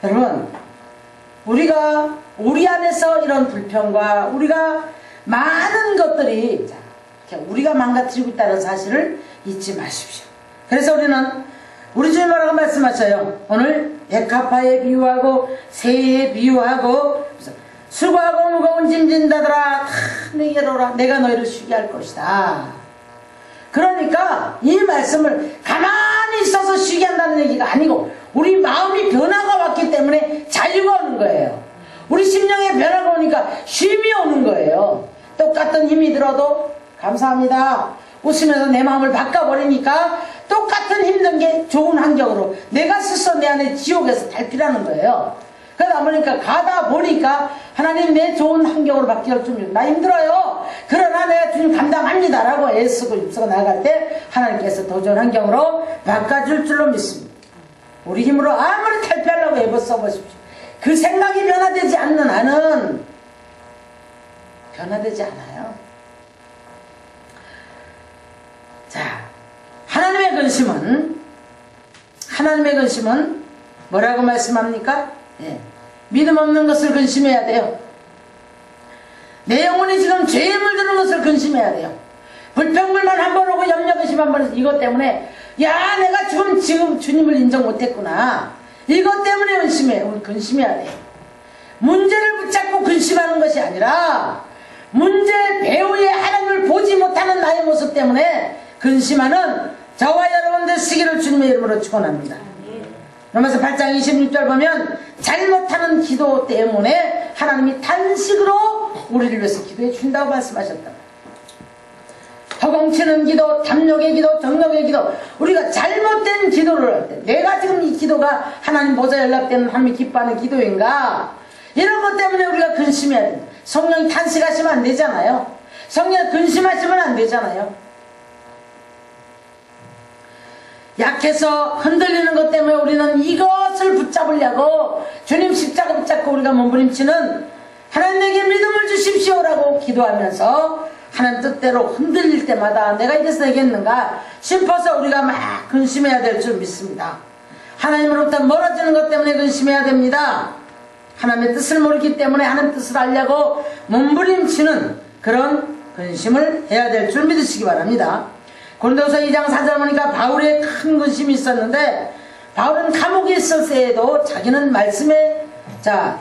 여러분, 우리가 우리 안에서 이런 불평과 우리가 많은 것들이 우리가 망가뜨리고 있다는 사실을 잊지 마십시오. 그래서 우리는 우리 주님 뭐라고 말씀하셔요? 오늘 백합화에 비유하고 새에 비유하고 수고하고 무거운 짐 진다더라 다 내게로 오라 내가 너희를 쉬게 할 것이다. 그러니까 이 말씀을 가만히 있어서 쉬게 한다는 얘기가 아니고 우리 마음이 변화가 왔기 때문에 자유가 오는 거예요. 우리 심령에 변화가 오니까 쉼이 오는 거예요. 똑같은 힘이 들어도 감사합니다 웃으면서 내 마음을 바꿔버리니까 똑같은 힘든 게 좋은 환경으로 내가 스스로 내 안에 지옥에서 탈피라는 거예요. 그러다 보니까 가다 보니까 하나님 내 좋은 환경으로 바뀌어 주면 나 힘들어요. 그러나 내가 주님 감당합니다 라고 애쓰고 입쓰고 나갈 때 하나님께서 더 좋은 환경으로 바꿔줄 줄로 믿습니다. 우리 힘으로 아무리 탈피하려고 애써 써보십시오. 그 생각이 변화되지 않는 한은 변화되지 않아요. 자, 하나님의 근심은 뭐라고 말씀합니까? 예. 믿음 없는 것을 근심해야 돼요. 내 영혼이 지금 죄에 물드는 것을 근심해야 돼요. 불평불만 한 번 오고 염려 근심 한 번 해서 이것 때문에 야 내가 지금 주님을 인정 못했구나. 이것 때문에 근심해야 돼요. 문제를 붙잡고 근심하는 것이 아니라 문제 배후에 하나님을 보지 못하는 나의 모습 때문에 근심하는 저와 여러분들 시기를 주님의 이름으로 축원합니다. 로마서 8장 26절 보면 잘못하는 기도 때문에 하나님이 단식으로 우리를 위해서 기도해 준다고 말씀하셨다. 허공치는 기도, 탐욕의 기도, 정욕의 기도, 우리가 잘못된 기도를 할 때 내가 지금 이 기도가 하나님 보좌 연락되는 하나님이 기뻐하는 기도인가, 이런 것 때문에 우리가 근심해야 됩니다. 성령이 탄식하시면 안 되잖아요. 성령이 근심하시면 안 되잖아요. 약해서 흔들리는 것 때문에 우리는 이것을 붙잡으려고 주님 십자가 붙잡고 우리가 몸부림치는 하나님 내게 믿음을 주십시오라고 기도하면서 하나님 뜻대로 흔들릴 때마다 내가 이래서 되겠는가 싶어서 우리가 막 근심해야 될 줄 믿습니다. 하나님으로부터 멀어지는 것 때문에 근심해야 됩니다. 하나님의 뜻을 모르기 때문에 하나님 뜻을 알려고 몸부림치는 그런 근심을 해야 될 줄 믿으시기 바랍니다. 고린도서 2장 4절 보니까 바울의 큰 근심이 있었는데, 바울은 감옥에 있을 때에도 자기는 말씀에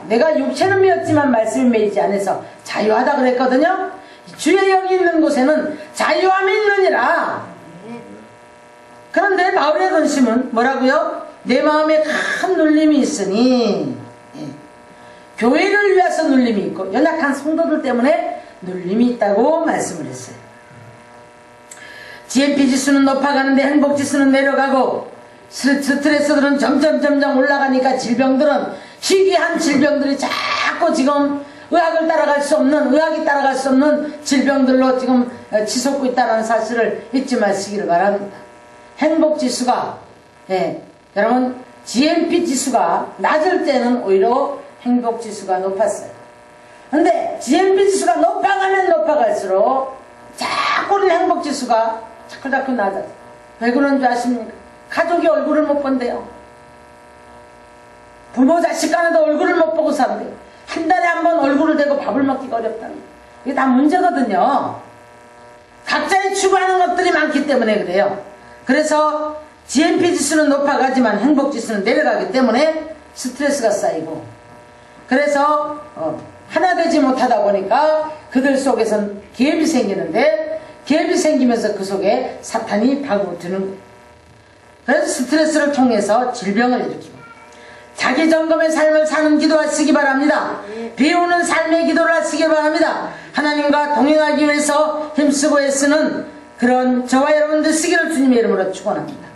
내가 육체는 메었지만 말씀이 메이지 않아서 자유하다 그랬거든요. 주의 영이 있는 곳에는 자유함이 있느니라. 그런데 바울의 근심은 뭐라고요? 내 마음에 큰 눌림이 있으니, 교회를 위해서 눌림이 있고 연약한 성도들 때문에 눌림이 있다고 말씀을 했어요. GMP 지수는 높아가는데 행복 지수는 내려가고, 스트레스들은 점점 올라가니까 질병들은, 희귀한 질병들이 자꾸 지금 의학이 따라갈 수 없는 질병들로 지금 치솟고 있다는 사실을 잊지 마시기를 바랍니다. 행복 지수가, 여러분, GMP 지수가 낮을 때는 오히려 행복 지수가 높았어요. 근데 GMP 지수가 높아가면 높아갈수록 자꾸 우리 행복 지수가 자꾸 낮아져. 왜 그런 줄 아십니까? 가족이 얼굴을 못 본대요. 부모 자식 간에도 얼굴을 못 보고 산대요. 한 달에 한 번 얼굴을 대고 밥을 먹기가 어렵다는 거예요. 이게 다 문제거든요. 각자의 추구하는 것들이 많기 때문에 그래요. 그래서 GMP 지수는 높아가지만 행복 지수는 내려가기 때문에 스트레스가 쌓이고, 그래서 하나 되지 못하다 보니까 그들 속에선 갭이 생기는데, 갭이 생기면서 그 속에 사탄이 파고드는 거예요. 그래서 스트레스를 통해서 질병을 일으키고, 자기 점검의 삶을 사는 기도하시기 바랍니다. 비우는 삶의 기도를 하시기 바랍니다. 하나님과 동행하기 위해서 힘쓰고 애쓰는 그런 저와 여러분들 쓰기를 주님의 이름으로 축원합니다.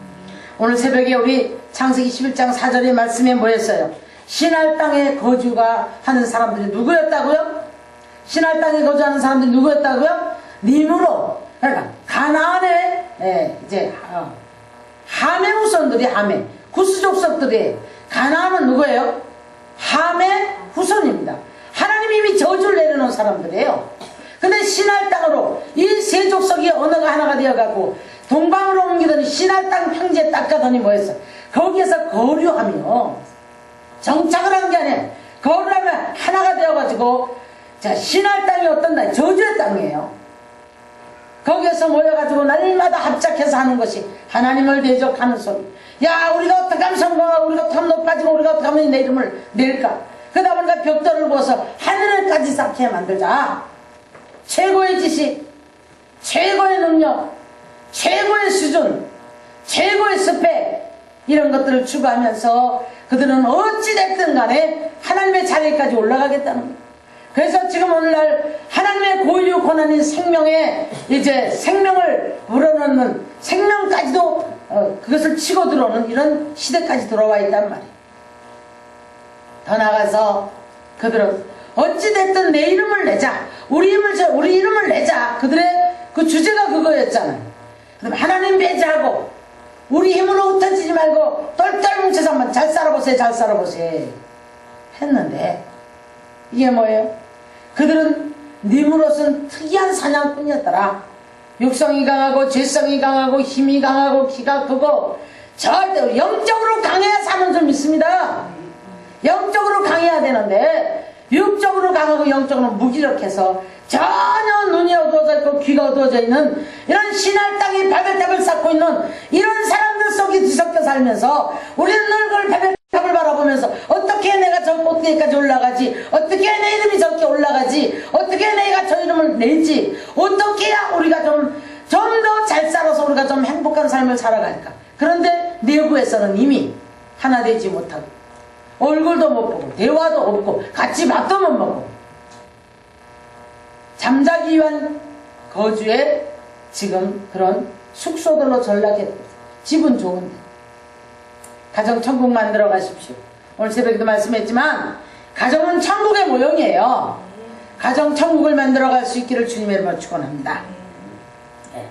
오늘 새벽에 우리 창세기 11장 4절의 말씀에 뭐였어요? 신할 땅에 거주가 하는 사람들이 누구였다고요? 신할 땅에 거주하는 사람들이 누구였다고요? 님으로, 그러니까 가나안의 이제 함의 후손들이, 함의 구스 족속들이, 가나안은 누구예요? 함의 후손입니다. 하나님이 이미 저주를 내려놓은 사람들이에요. 근데 신할 땅으로 이 세 족속이 언어가 하나가 되어가고 동방으로 옮기더니 신할 땅 평지에 딱 가더니 뭐였어? 거기에서 거류하며 정착을 한 게 아니에요. 거류하면 하나가 되어가지고, 자, 신할 땅이 어떤 땅? 저주의 땅이에요. 거기에서 모여가지고 날마다 합작해서 하는 것이 하나님을 대적하는 소리. 야, 우리가 어떻게 하면 성공하고, 우리가 어떻게 하면 높아지고, 우리가 어떻게 하면 내 이름을 낼까? 그러다 보니까 벽돌을 부어서 하늘까지 쌓게 만들자. 최고의 지식, 최고의 능력, 최고의 수준, 최고의 스펙, 이런 것들을 추구하면서 그들은 어찌됐든 간에 하나님의 자리까지 올라가겠다는 거예요. 그래서 지금 오늘날 하나님의 고유 고난인 생명에 이제 생명을 불어넣는, 생명까지도 그것을 치고 들어오는 이런 시대까지 들어와 있단 말이에요. 더 나아가서 그들은 어찌됐든 내 이름을 내자, 우리 이름을 내자. 그들의 그 주제가 그거였잖아요. 그럼 하나님 배제하고 우리 힘으로 흩어지지 말고 똘똘 뭉쳐서 한번 잘 살아보세요, 잘 살아보세요 했는데, 이게 뭐예요? 그들은 님으로서는 특이한 사냥꾼이었더라. 육성이 강하고 죄성이 강하고 힘이 강하고 키가 크고, 절대 영적으로 강해야 사는 줄 믿습니다. 영적으로 강해야 되는데 육적으로 강하고 영적으로 무기력해서 전혀 눈이 어두워져 있고 귀가 어두워져 있는 이런 신할 땅에 바벨탑을 쌓고 있는 이런 사람들 속에 뒤섞여 살면서, 우리는 늘 그걸 바벨탑을 바라보면서 어떻게 내가 저 꼭대기까지 올라가지, 어떻게 내 이름이 저렇게 올라가지, 어떻게 내가 저 이름을 낼지, 어떻게 해야 우리가 좀 더 잘 살아서 우리가 좀 행복한 삶을 살아갈까. 그런데 내부에서는 이미 하나 되지 못하고 얼굴도 못 보고 대화도 없고 같이 밥도 못 먹고 잠자기 위한 거주에 지금 그런 숙소들로 전락했고, 집은 좋은데 가정천국 만들어 가십시오. 오늘 새벽에도 말씀했지만 가정은 천국의 모형이에요. 가정천국을 만들어 갈 수 있기를 주님의 이름으로 축원합니다. 네.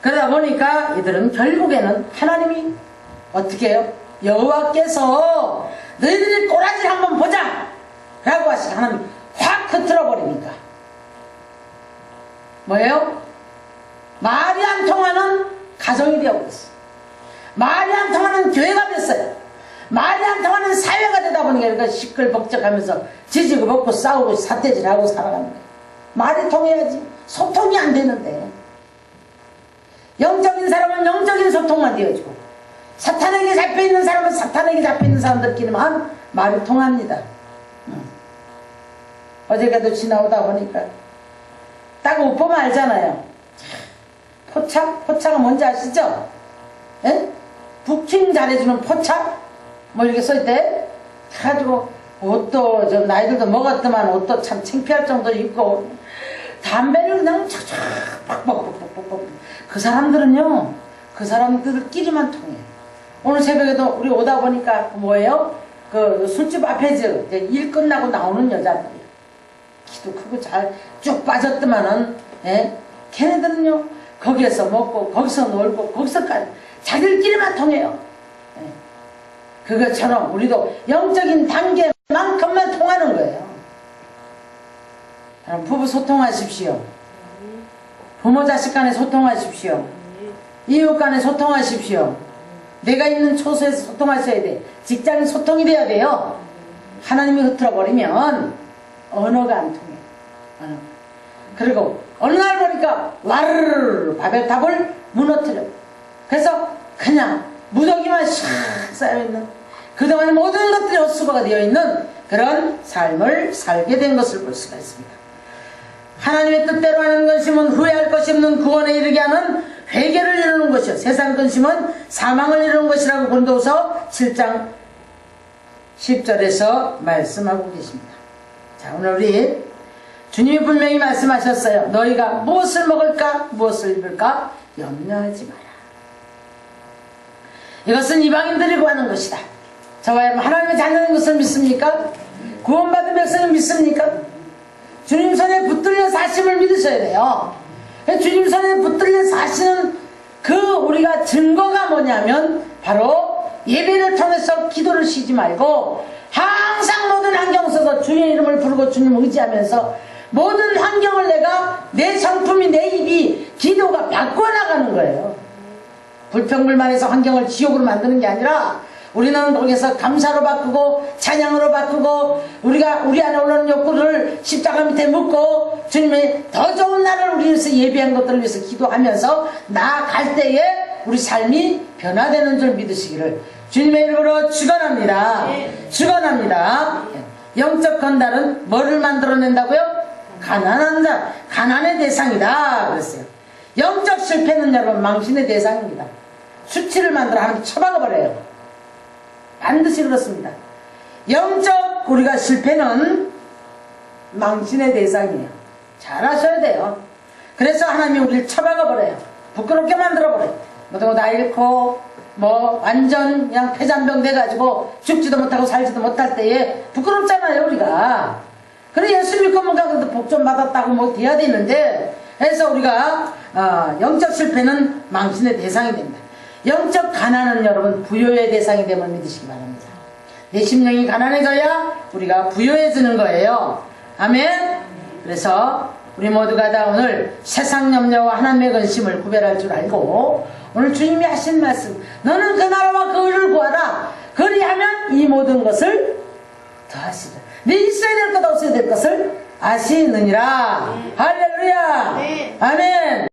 그러다 보니까 이들은 결국에는 하나님이 어떻게 해요? 여호와께서 너희들이 꼬라지를 한번 보자 라고 하시고 하나님 확 흐트러 버리니까 뭐예요? 말이 안 통하는 가정이 되어버렸어요. 말이 안 통하는 교회가 됐어요. 말이 안 통하는 사회가 되다 보니까 그러니까 시끌벅적하면서 지지고 먹고 싸우고 사태질하고 살아가는 거예요. 말이 통해야지. 소통이 안 되는데, 영적인 사람은 영적인 소통만 되어지고, 사탄에게 잡혀있는 사람은 사탄에게 잡혀있는 사람들끼리만 말이 통합니다. 어제가도 지나오다 보니까 딱 옷 보면 알잖아요. 포착? 포착은 뭔지 아시죠? 에? 부킹 잘해주는 포착? 뭐 이렇게 써있대. 가지고 옷도 좀 나이들도 먹었더만 옷도 참 창피할 정도로 입고, 담배를 그냥 착착 빡빡빡빡빡. 그 사람들은요, 그 사람들끼리만 통해요. 오늘 새벽에도 우리 오다 보니까 뭐예요? 그 술집 앞에서 이제 일 끝나고 나오는 여자들이에요. 키도 크고 잘 쭉 빠졌더만은, 예? 걔네들은요 거기에서 먹고 거기서 놀고 거기서까지 자기들끼리만 통해요. 예. 그것처럼 우리도 영적인 단계만큼만 통하는 거예요. 여러분, 부부 소통하십시오. 부모 자식 간에 소통하십시오. 이웃 간에 소통하십시오. 내가 있는 초소에서 소통하셔야 돼. 직장인 소통이 돼야 돼요. 하나님이 흐트러 버리면 언어가 안 통해요. 언어. 그리고 어느 날 보니까 와르르 바벨탑을 무너뜨려. 그래서 그냥 무더기만 샥 쌓여있는 그동안 모든 것들이 헛수고가 되어 있는 그런 삶을 살게 된 것을 볼 수가 있습니다. 하나님의 뜻대로 하는 것이면 후회할 것이 없는 구원에 이르게 하는 회개를 이루는 것이요 세상 근심은 사망을 이루는 것이라고 고린도후서 7장 10절에서 말씀하고 계십니다. 자, 오늘 우리 주님이 분명히 말씀하셨어요. 너희가 무엇을 먹을까 무엇을 입을까 염려하지 마라. 이것은 이방인들이 구하는 것이다. 저와 여러분 하나님의 자녀인 것을 믿습니까? 구원받은 백성을 믿습니까? 주님 손에 붙들려 사심을 믿으셔야 돼요. 주님 손에 붙들려 사시는 그 우리가 증거가 뭐냐면 바로 예배를 통해서 기도를 쉬지 말고 항상 모든 환경 속에서 주의 이름을 부르고 주님을 의지하면서 모든 환경을 내가 내 성품이 내 입이 기도가 바꿔나가는 거예요. 불평불만해서 환경을 지옥으로 만드는 게 아니라 우리는 거기서 감사로 바꾸고 찬양으로 바꾸고 우리가 우리 안에 올라오는 욕구를 십자가 밑에 묻고 주님의 더 좋은 날을 우리 위해서 예비한 것들을 위해서 기도하면서 나아갈 때에 우리 삶이 변화되는 줄 믿으시기를 주님의 이름으로 축원합니다. 축원합니다. 영적 건달은 뭐를 만들어낸다고요? 가난한 자, 가난의 대상이다 그랬어요. 영적 실패는 여러분 망신의 대상입니다. 수치를 만들어 하나님 처박아버려요. 반드시 그렇습니다. 영적 우리가 실패는 망신의 대상이에요. 잘 하셔야 돼요. 그래서 하나님이 우리를 처박아버려요. 부끄럽게 만들어버려요. 모두 다 잃고 뭐 완전 그냥 폐잔병 돼가지고 죽지도 못하고 살지도 못할 때에 부끄럽잖아요 우리가. 그래 예수 믿고 뭔가 그래도 복 좀 받았다고 뭐 돼야 되는데 그래서 우리가 영적 실패는 망신의 대상이 됩니다. 영적 가난은 여러분 부요의 대상이 됨을 믿으시기 바랍니다. 내 심령이 가난해져야 우리가 부요해지는 거예요. 아멘. 그래서 우리 모두가 다 오늘 세상 염려와 하나님의 근심을 구별할 줄 알고 오늘 주님이 하신 말씀 너는 그 나라와 그 의를 구하라. 그리하면 이 모든 것을 더하시라. 네 있어야 될 것 없어야 될 것을 아시느니라. 할렐루야. 아멘.